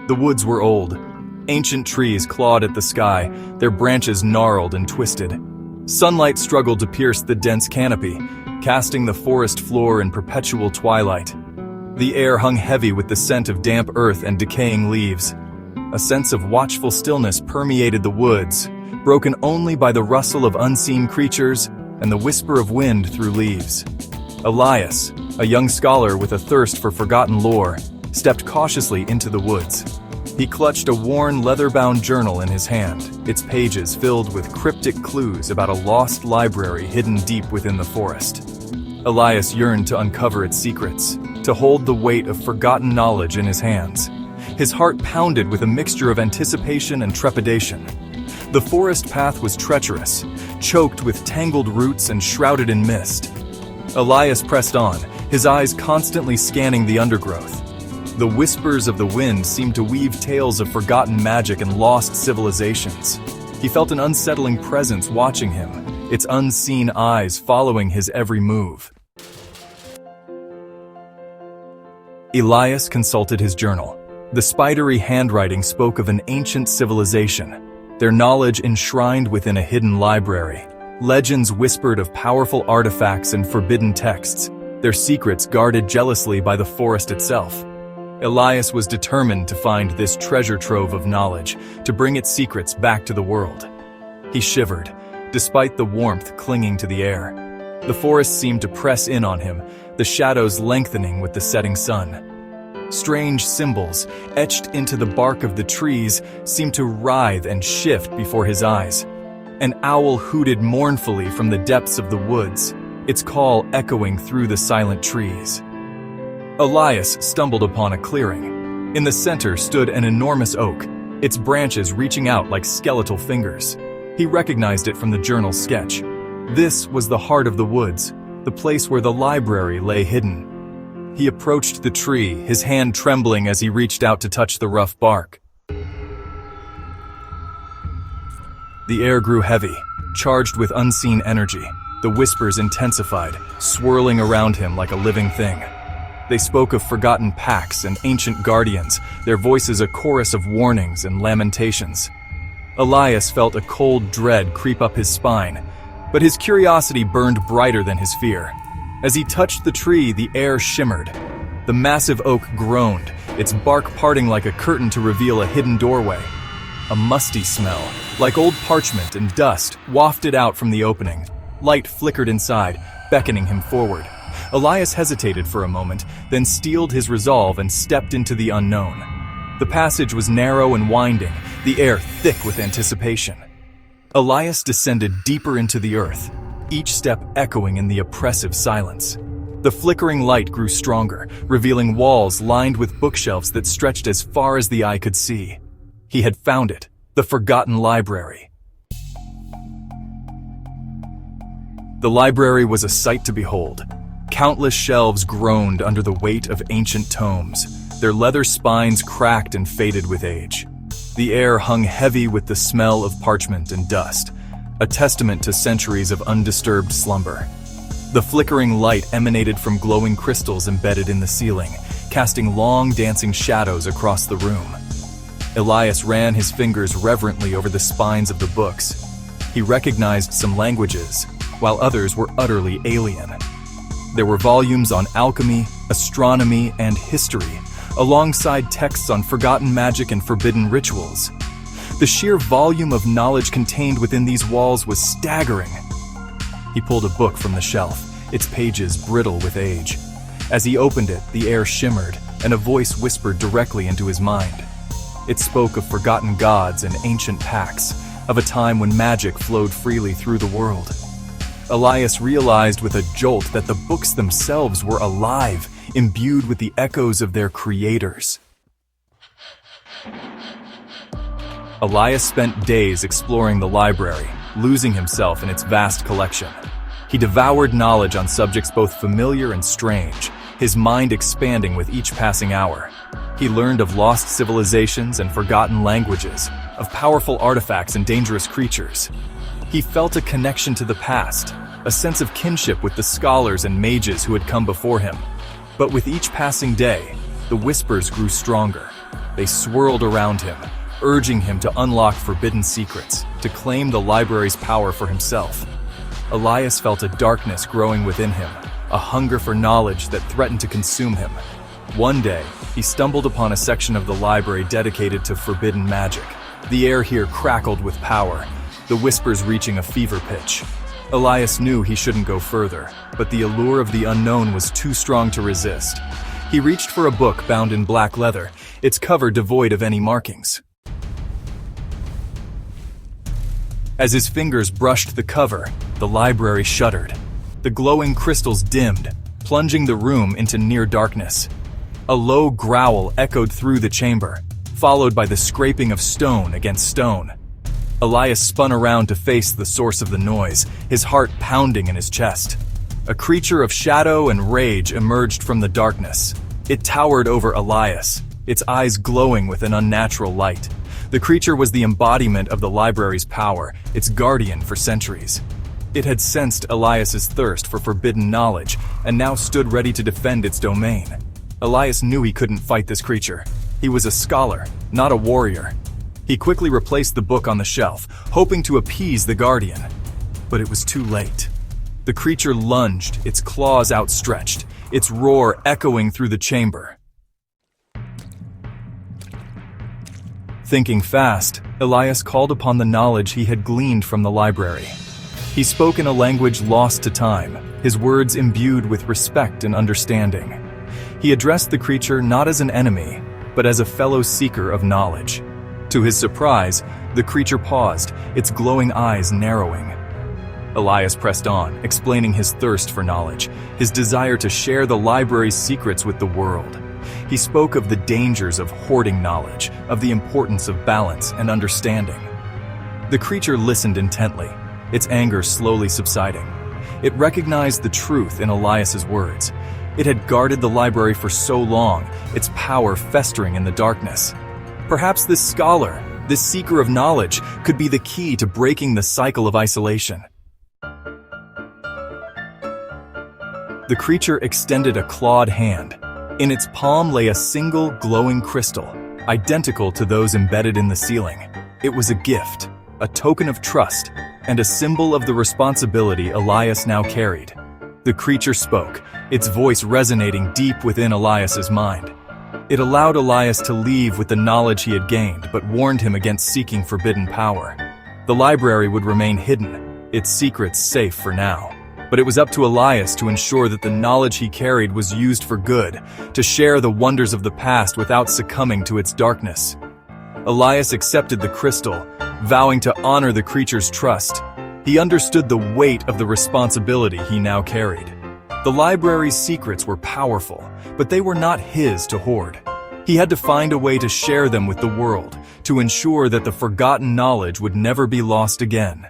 The woods were old. Ancient trees clawed at the sky, their branches gnarled and twisted. Sunlight struggled to pierce the dense canopy, casting the forest floor in perpetual twilight. The air hung heavy with the scent of damp earth and decaying leaves. A sense of watchful stillness permeated the woods, broken only by the rustle of unseen creatures and the whisper of wind through leaves. Elias, a young scholar with a thirst for forgotten lore, stepped cautiously into the woods. He clutched a worn, leather-bound journal in his hand, its pages filled with cryptic clues about a lost library hidden deep within the forest. Elias yearned to uncover its secrets, to hold the weight of forgotten knowledge in his hands. His heart pounded with a mixture of anticipation and trepidation. The forest path was treacherous, choked with tangled roots and shrouded in mist. Elias pressed on, his eyes constantly scanning the undergrowth. The whispers of the wind seemed to weave tales of forgotten magic and lost civilizations. He felt an unsettling presence watching him, its unseen eyes following his every move. Elias consulted his journal. The spidery handwriting spoke of an ancient civilization, their knowledge enshrined within a hidden library. Legends whispered of powerful artifacts and forbidden texts, their secrets guarded jealously by the forest itself. Elias was determined to find this treasure trove of knowledge, to bring its secrets back to the world. He shivered, despite the warmth clinging to the air. The forest seemed to press in on him, the shadows lengthening with the setting sun. Strange symbols, etched into the bark of the trees, seemed to writhe and shift before his eyes. An owl hooted mournfully from the depths of the woods, its call echoing through the silent trees. Elias stumbled upon a clearing. In the center stood an enormous oak, its branches reaching out like skeletal fingers. He recognized it from the journal's sketch. This was the heart of the woods, the place where the library lay hidden. He approached the tree, his hand trembling as he reached out to touch the rough bark. The air grew heavy, charged with unseen energy. The whispers intensified, swirling around him like a living thing. They spoke of forgotten pacts and ancient guardians, their voices a chorus of warnings and lamentations. Elias felt a cold dread creep up his spine, but his curiosity burned brighter than his fear. As he touched the tree, the air shimmered. The massive oak groaned, its bark parting like a curtain to reveal a hidden doorway. A musty smell, like old parchment and dust, wafted out from the opening. Light flickered inside, beckoning him forward. Elias hesitated for a moment, then steeled his resolve and stepped into the unknown. The passage was narrow and winding, the air thick with anticipation. Elias descended deeper into the earth, each step echoing in the oppressive silence. The flickering light grew stronger, revealing walls lined with bookshelves that stretched as far as the eye could see. He had found it, the forgotten library. The library was a sight to behold. Countless shelves groaned under the weight of ancient tomes, their leather spines cracked and faded with age. The air hung heavy with the smell of parchment and dust, a testament to centuries of undisturbed slumber. The flickering light emanated from glowing crystals embedded in the ceiling, casting long dancing shadows across the room. Elias ran his fingers reverently over the spines of the books. He recognized some languages, while others were utterly alien. There were volumes on alchemy, astronomy, and history, alongside texts on forgotten magic and forbidden rituals. The sheer volume of knowledge contained within these walls was staggering. He pulled a book from the shelf, its pages brittle with age. As he opened it, the air shimmered, and a voice whispered directly into his mind. It spoke of forgotten gods and ancient pacts, of a time when magic flowed freely through the world. Elias realized with a jolt that the books themselves were alive, imbued with the echoes of their creators. Elias spent days exploring the library, losing himself in its vast collection. He devoured knowledge on subjects both familiar and strange, his mind expanding with each passing hour. He learned of lost civilizations and forgotten languages, of powerful artifacts and dangerous creatures. He felt a connection to the past, a sense of kinship with the scholars and mages who had come before him. But with each passing day, the whispers grew stronger. They swirled around him, urging him to unlock forbidden secrets, to claim the library's power for himself. Elias felt a darkness growing within him, a hunger for knowledge that threatened to consume him. One day, he stumbled upon a section of the library dedicated to forbidden magic. The air here crackled with power, the whispers reaching a fever pitch. Elias knew he shouldn't go further, but the allure of the unknown was too strong to resist. He reached for a book bound in black leather, its cover devoid of any markings. As his fingers brushed the cover, the library shuddered. The glowing crystals dimmed, plunging the room into near darkness. A low growl echoed through the chamber, followed by the scraping of stone against stone. Elias spun around to face the source of the noise, his heart pounding in his chest. A creature of shadow and rage emerged from the darkness. It towered over Elias, its eyes glowing with an unnatural light. The creature was the embodiment of the library's power, its guardian for centuries. It had sensed Elias's thirst for forbidden knowledge and now stood ready to defend its domain. Elias knew he couldn't fight this creature. He was a scholar, not a warrior. He quickly replaced the book on the shelf, hoping to appease the guardian. But it was too late. The creature lunged, its claws outstretched, its roar echoing through the chamber. Thinking fast, Elias called upon the knowledge he had gleaned from the library. He spoke in a language lost to time, his words imbued with respect and understanding. He addressed the creature not as an enemy, but as a fellow seeker of knowledge. To his surprise, the creature paused, its glowing eyes narrowing. Elias pressed on, explaining his thirst for knowledge, his desire to share the library's secrets with the world. He spoke of the dangers of hoarding knowledge, of the importance of balance and understanding. The creature listened intently, its anger slowly subsiding. It recognized the truth in Elias's words. It had guarded the library for so long, its power festering in the darkness. Perhaps this scholar, this seeker of knowledge, could be the key to breaking the cycle of isolation. The creature extended a clawed hand. In its palm lay a single glowing crystal, identical to those embedded in the ceiling. It was a gift, a token of trust, and a symbol of the responsibility Elias now carried. The creature spoke, its voice resonating deep within Elias's mind. It allowed Elias to leave with the knowledge he had gained, but warned him against seeking forbidden power. The library would remain hidden, its secrets safe for now. But it was up to Elias to ensure that the knowledge he carried was used for good, to share the wonders of the past without succumbing to its darkness. Elias accepted the crystal, vowing to honor the creature's trust. He understood the weight of the responsibility he now carried. The library's secrets were powerful, but they were not his to hoard. He had to find a way to share them with the world, to ensure that the forgotten knowledge would never be lost again.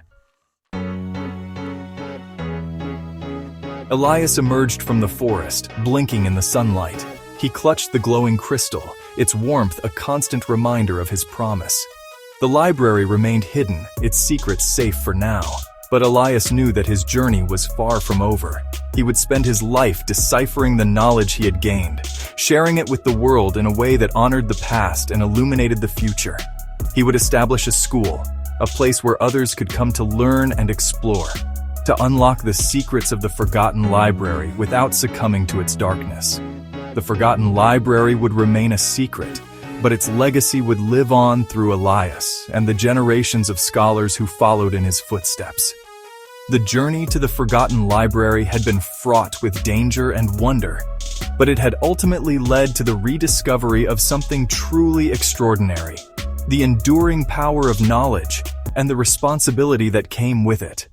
Elias emerged from the forest, blinking in the sunlight. He clutched the glowing crystal, its warmth a constant reminder of his promise. The library remained hidden, its secrets safe for now. But Elias knew that his journey was far from over. He would spend his life deciphering the knowledge he had gained, sharing it with the world in a way that honored the past and illuminated the future. He would establish a school, a place where others could come to learn and explore, to unlock the secrets of the forgotten library without succumbing to its darkness. The forgotten library would remain a secret, but its legacy would live on through Elias and the generations of scholars who followed in his footsteps. The journey to the forgotten library had been fraught with danger and wonder, but it had ultimately led to the rediscovery of something truly extraordinary, the enduring power of knowledge and the responsibility that came with it.